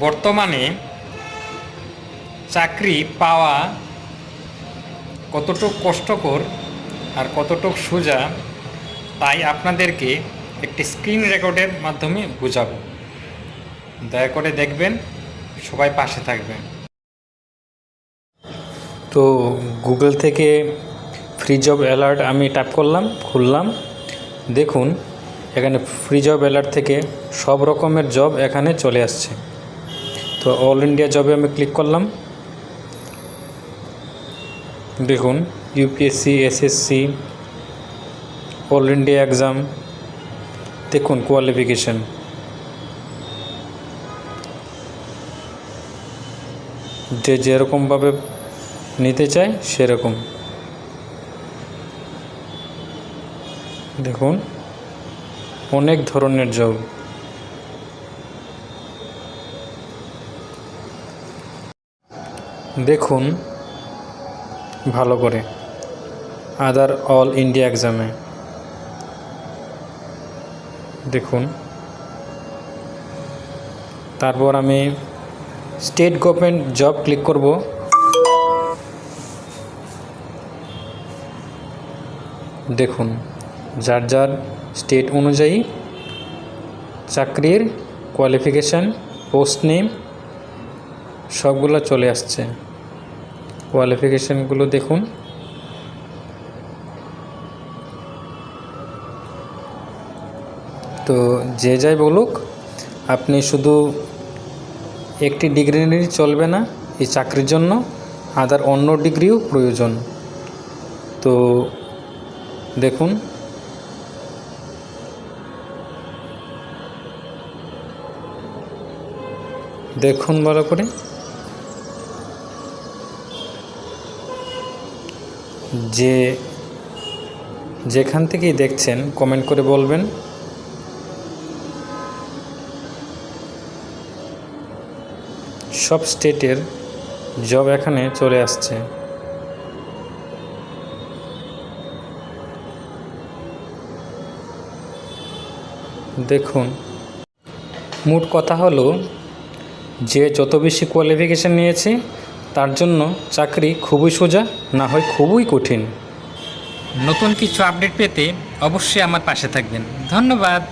বর্তমানে চাকরি পাওয়া কতটুকু কষ্টকর আর কতটুকু সোজা, তাই আপনাদেরকে একটি স্ক্রিন রেকর্ডের মাধ্যমে বোঝাবো। দয়া করে দেখবেন, সবাই পাশে থাকবেন। তো গুগল থেকে ফ্রি জব অ্যালার্ট আমি টাইপ করলাম, খুললাম। দেখুন এখানে ফ্রি জব অ্যালার্ট থেকে সব রকমের জব এখানে চলে আসছে। তো অল ইন্ডিয়া জবে আমি ক্লিক করলাম। দেখুন UPSC, SSC, all India exam. দেখুন কোয়ালিফিকেশন, যে যেরকমভাবে নিতে চায় সেরকম। দেখুন অনেক ধরনের জব। দেখুন ভালো করে আদার অল ইন্ডিয়া এক্সামে দেখুন। তারপর আমি স্টেট গভর্নমেন্ট জব ক্লিক করব। দেখুন যার যার স্টেট অনুযায়ী চাকরির কোয়ালিফিকেশান, পোস্ট নেম সবগুলো চলে আসছে। কোয়ালিফিকেশানগুলো দেখুন। তো যে যাই বলুক, আপনি শুধু একটি ডিগ্রি নিয়ে চলবে না, এই চাকরির জন্য আদার অন্য ডিগ্রিও প্রয়োজন। তো দেখুন দেখুন ভালো করে। যে যেখান থেকেই দেখছেন কমেন্ট করে বলবেন। সব স্টেটের জব এখানে চলে আসছে। দেখুন মোট কথা হলো, যে যত বেশি কোয়ালিফিকেশান নিয়েছে তার জন্য চাকরি খুবই সোজা, না হয় খুবই কঠিন। নতুন কিছু আপডেট পেতে অবশ্যই আমার পাশে থাকবেন। ধন্যবাদ।